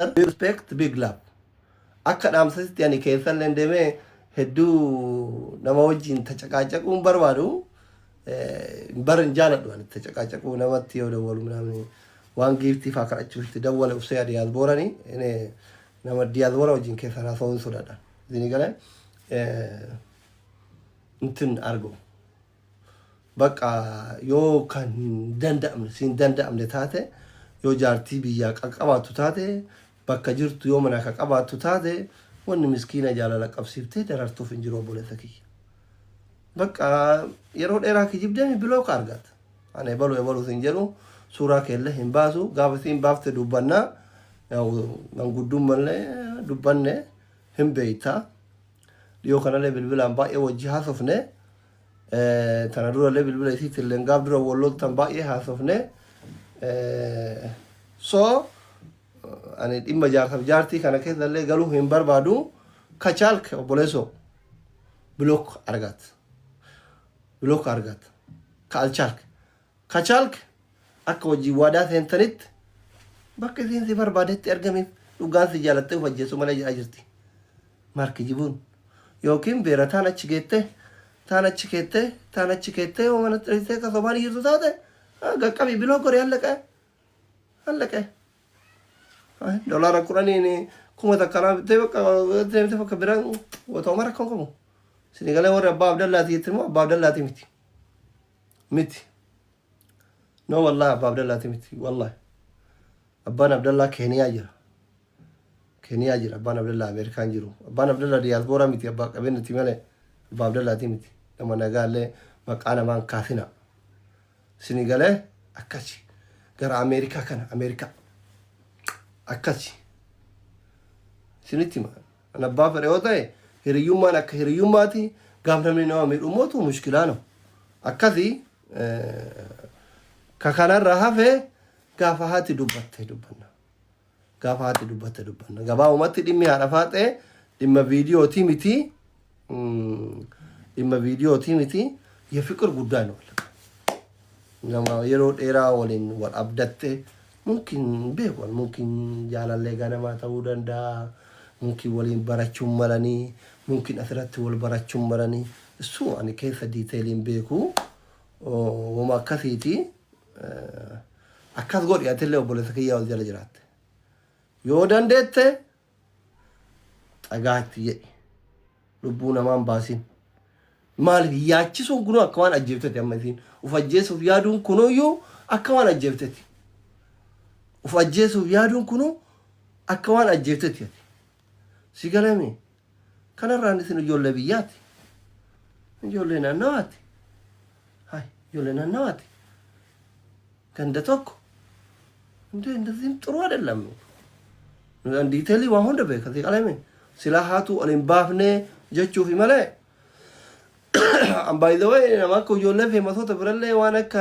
respect big love akka dhaamsatti yani keessan lendeme hedduu nama wajjin tacaqaaquu barbaadu barin jaaladhu ani tacaqaaquu namatti yoo dawwalu namni waan giiftii faa kadhachuutti dawwala ufsee adiyaas boorani nama diyaas boora wajjin keessan haasawuun sodaadha zini galee እንትን አርጎ በቃ ዮ ካን danda'amne siin danda'amne taate yoo jaartii biyyaa qaqqabaattu taate bakka jirtu yoo mana qaqqabaattu taate wanni miskiina jaalala qabsiiftee darartuuf hin jiru obboleessa kiyya bakka yeroo dheeraa kijibdee biloo ka argata ani ebalu siin jedhu suuraa keelle hin baasu gaafa siin baafte dubbannaa manguddummaan mallee dubbanne hin beeyta yoo kanallee bilbilaan baay'ee wajji haasofne tana durallee bilbila isiitillee gaaf dura wallootan baay'ee haasofne so ani dhimma jaartii kana keessallee galuu hin barbaadu kachaalk obboleesso bilook argat kachaalk akka wajjii waadaa seentanitti bakka isiin si barbaadetti argameef dhugaan si jaalattee ufajjeessu malee jedhaa jirti maarki jibuun yookiin beera taan achi keettee oomana xiristee ka somaan jirtu taate gaqqabii biloo gore hallaqe doolaara kudhaniin kuma takkanaa bittee bakka biraan otoo mara kan qabu sinigalee warri abbaa abdallaati jettin moo abbaa abdallaati miti no wallahi abbaa abdallaati miti wallahi abbaan abdallaa keeniyaa jira abbaan abdallaa ameerikaan jiru abbaan abdallaa diyaaspoora miti abbaa qabeenyati malee abbaa abdallaati miti nama nagaallee maqaa namaan kaasina sinigalee akkasi gara ameerikaa kana akkasi sinitti an abbaa fedhe yoo ta'e hiriyyummaan akka hiriyyummaati gaaf namni nama miidhummootu mushkilaa no akkasi ka kanarra hafee gaafa haati dubbatte dubbanna gabaabumatti dhimmi haadha faaxee dhimma viidiyootii miti የፍቅር ጉዳይ ነው nama yeroo dheeraa waliin wal abdatte mungkin beekwan mungkin jaalallee ganamaa ta'uu danda'a mungkin waliin barachuun malanii mungkin asirratti wal barachuun malanii isu ani keessa diiteeliin beeku wama akkasiiti akkas godhi atillee obboleessa kiyyaa wal jala jiraatte yoo dandeette xagaatti jedhi lubbuu namaan baasin maal yaachisuun kunuu akka waan ajjeeftati amma isiin uf ajjeesuuf yaaduun kunuyyuu akka waan ajjeeftati si galame kanarraan isin ijoollee biyyaati ijoollee naannawaati ganda tokko እንደዚህም ጥሩ አይደለም ዲቴሊ ዋሁን ደበ ከዚህ ቀለሜ ሲላሃቱ አለም ባፍኔ ጀቹፍ ይመለ አምባይ ዘ ወይ ነማኮ ጆለ ፌመሶ ተብረለ ዋነከ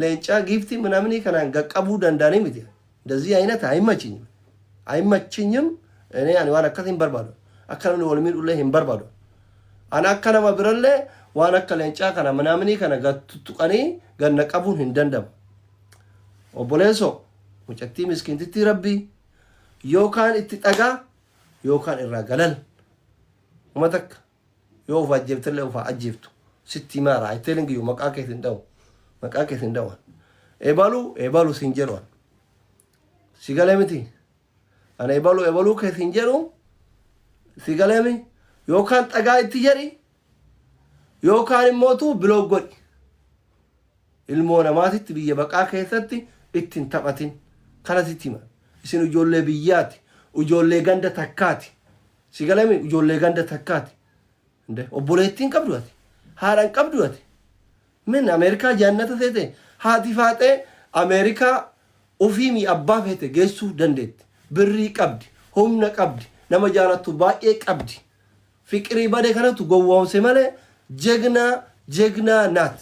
ለንጫ ጊፍቲ ምናምን ከናን ገቀቡ ደንዳኔ ምት እንደዚህ አይነት አይመችኝም እኔ አን ዋና ከቲም በርባዶ አከረም ነው ወልሚል ሁሉ ይሄን በርባዶ አና አከረማ ብረለ ዋነከ ለንጫ ከና ምናምን ከና ገቱቀኔ ገነቀቡን እንደንደም ኦቦሌሶ ሙጨቲ ምስኪንቲቲ ረቢ ዮካን ኢትጠጋ ዮካን ኢራገለል ወመተክ ዮፋ ጀብተለ ዮፋ አጅብቱ ሲቲማራ አይቴሊንግ ዩ መቃከት እንደው ኤባሉ ሲንጀሮን ሲገለምቲ አነ ኤባሉ ከሲንጀሮ ሲገለሚ ዮካን ጠጋ ኢትጀሪ ዮካን ሞቱ ብሎጎድ ኢልሞና ማቲት ቢየ በቃከሰቲ ኢትን ተቀቲን ካላሲቲማ isin ijoollee biyyaati ijoollee ganda takkaati sigalame ijoollee ganda takkaati inde obboleettiin qabduati haadhan qabduati min ameerikaa jaannata seete haati faaxee ameerikaa ofiimi abbaa feete geessuu dandeetti birrii qabdi humna qabdi nama jaalattu baay'ee qabdi fiqirii bade kanatu gowwoomse malee jegnaa naat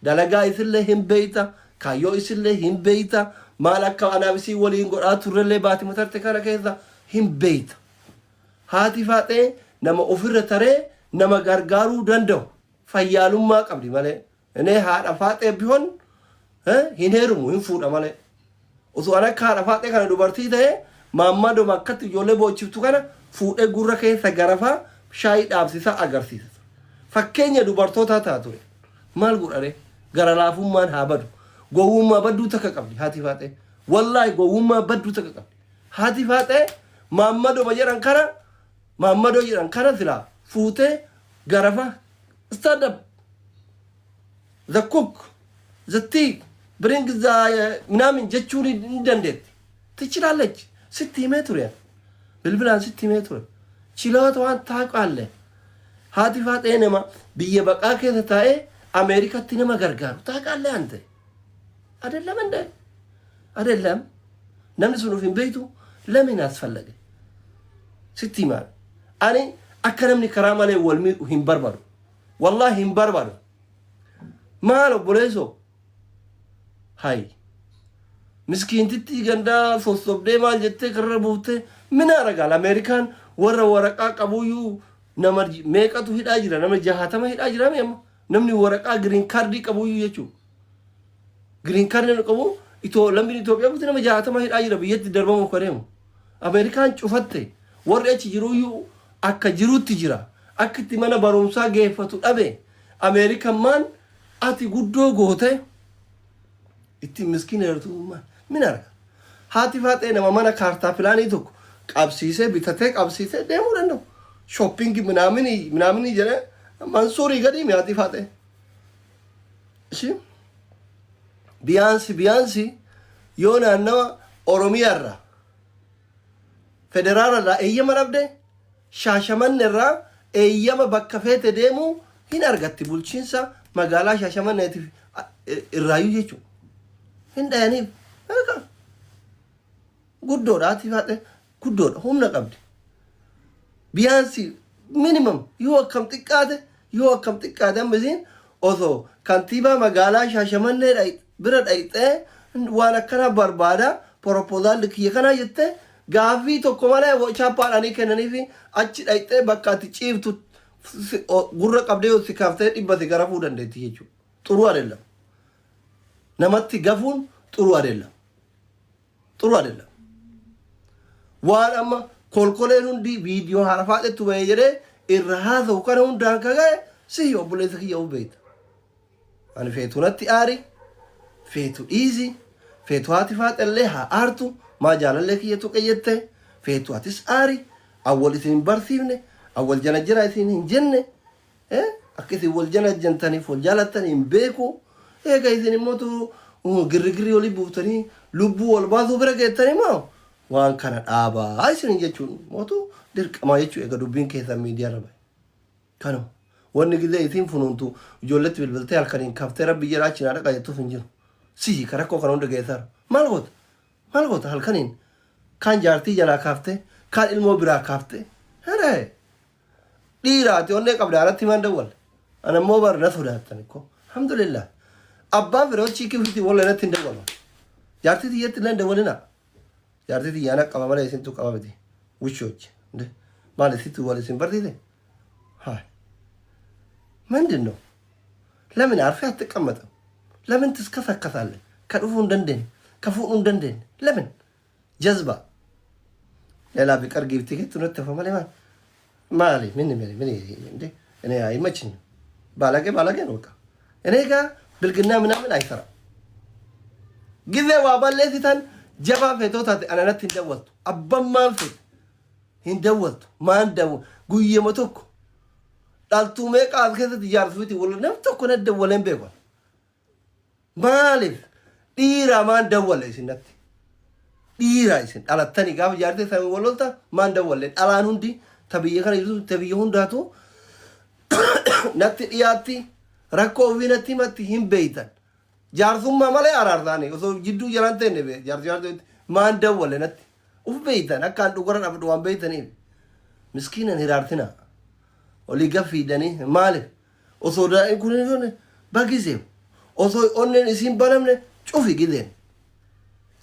dalagaa isillee hin beeyta kaayyoo isillee hin beeyta malaka anabisi waliin godhaa turrellee baati matarte kana keessa hin beeyta haati faaxee nama ofirra taree nama gargaaruu danda'u fayyaalummaa qabdi malee ene haadha faaxee bihoon hin heerumu hin fuudha malee osoo ana haadha faaxee kana dubartii ta'e Maammado bakkatti ijoollee boochiftu kana fuudhee gurra keessa garafaa shaayii dhaabsisaa agarsiisa. Fakkeenya dubartootaa taatu maal godhare gara laafummaan haa badu. Gowwummaa badduu takka qabdi haati faaxee. Wallaahi gowwummaa badduu takka qabdi. Haati faaxee maammado jedhan kana silaa fuutee garafa stand up. The cook, the tea, bring the ምናምን jechuun hin dandeetti. ትችላለች ስትይመ ቱሪያ bilbilaan ስትይመ ቱሪያ ችሎታ waan taaqalle haati faaxee nama biyya baqaa keessa taa'ee Ameerikaatti nama gargaaru taaqalle ante አይደለም እንደ አይደለም namni sun ufin beeytu ለምን አስፈለገ ስትይማል ani akka namni karaa malee wal miidhu hin barbaadu wallahi hin barbaadu maalo boleeso hay miskiintitti gandaa sosobdee maal jettee karra buuftee mina ragal Ameerikaan warra waraqaa qabuyyuu nama meeqatu hidhaa jira nama 60 hidhaa jira namni waraqaa green card qabuyyuu jechuudha green card qabu lammiin Itoophiyaa buute nama 60 hidhaa jira biyyatti darbamu kareemu Ameerikaan cufatte warri achi jiruyyuu akka jirutti jira akka itti mana barumsaa geeffatu dhabe Ameerikaan maan ati guddoo goote itti miskiina yeroo min arga haati faaxee nama mana kaartaa pilaanii tokko qabsiisee bitatee qabsiisee deemuu danda'u shopping ምናምን jedhe Mansuurii gadi haati faaxee እሺ ቢያንስ yoo naannawa Oromiyaarraa federaalarraa eeyyama dhabde Shaashamannirraa eeyyama bakka feete deemuu hin argatti bulchiinsa magaalaa Shaashamanneetiif irraayyuu jechuudha hin dhayaniif guddoodha haati faaxee guddoodha humna qabdi biyaansi minimum yoo akkam xiqqaate ammasiin osoo kantiibaa magaalaa Shaashamannee bira dhayxee waan akkana barbaada proposal kiyya kana jettee gaafii tokko malee chaappaadhaanii kennaniif achi dhayxee bakka ati ciiftu gurra qabdee yoo si kaaftee dhibbati garafuu dandeetti jechuudha xuruu adeella namatti gafuun xuruu adeella waan amma kolkoleen hundi viidiyoo haara faaxettu bahee jedhee irra haasa'u kana hundaan kaga'e si obboleessa kiyya beeyta ani feetu natti aari feetu dhiisi feetu haati faaxellee haa aartu maa jaalallee kiyyatu qayyette feetu atis aari awwal isin barsiifne awwal jana jira isin hin jenne akka isin wal jana jantaniif wal jaalattan hin beeku eega isin immootu girrigirri olii buuftanii lubbuu wal baasuu bira geettanii moo waan kana dhaabaa isin jechuun mootu dirqamaa jechuu eega dubbiin keessan miidiyaarra bahe kanuma wanni gizee isin funuuntu ijoolletti bilbiltee halkaniin kaaftee rabbi jedhaa cinaa dhaqa jettuuf hin jiru sii karakkoo kana hunda geessaara maal goota halkaniin kaan jaartii jalaa kaaftee kaan ilmoo biraa kaaftee heree dhiiraati onnee qabdaaratti maan dawwal anammoo bar na sodaattan ikko alhamdulillah abbaan firoo chiikii fiti walla natti hin dawwalu jaartii xiyyeetti illee hin dawwalina jaartii xiyyaana qaba malee isintu qaba miti wushoochi maal isitti wal isin barsiise haa ምንድን ነው ለምን አርፌ አትቀመጥም ለምን ትስከሰከሳለህ ከዱፉ እንደንደን ከፉኑ እንደንደን ለምን ጀዝባ ሌላ ቢቀር ጊፍት ከትነት ተፈማለ ማሊ ምን እንዴ እኔ አይመችኝም ባላገ ነው በቃ እኔ ጋር ብልግና ምናምን አይሰራም ጊዜው አባለሲታን ጀባ ፈቶታት አናነት እንደወልቱ አባማን ፈት እንደወልቱ ማን ደው ጉየመቶኩ ዳልቱ መቃል ከዚህ ያርፉት ወለነም ተኮነ ደወለን በቆ ማሊፍ ዲራ ማን ደወለ ሲነት ዲራ ይስን አላተኒ ጋብ ያርተ ሰው ወለልታ ማን ደወለ አላኑ እንዲ ተብየ ከነ ይዙ ተብየ ሁንዳቱ ነቲ ዲያቲ ረኮ ቪነቲ መቲ ሂም በይተን ጃርሱማ ማለ አራርዳኔ ኦሶ ጅዱ ጀራንተ ነቤ ጃርጃርተ ማን ደወለ ነቲ ኡፍ በይተን አካን ዱገረን አብዱ ዋን በይተኒ ምስኪነን ሂራርትና oli gafidani male oso da ikune bagize oso onnen isin baramne cufi gilen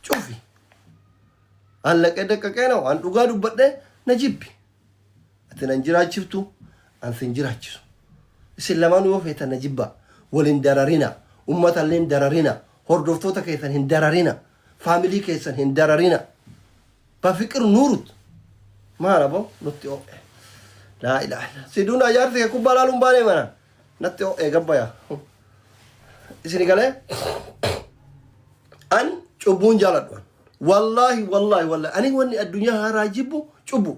cufi alla kedaka no an duga dubadde najibbi atinan jirachiftu an sin jirachisu isin lamanu yo feta najibba wolin dararina ummatan len dararina hordoftota kaysan hin dararina family kaysan hin dararina بفكر نورت ما ربو نتيو لا إله إلا سيدون أجارتك كوبالا لومباني منا نتيو قبايا إسني قال أن شوبون جالدوان والله أنا وني الدنيا راجبو شوبو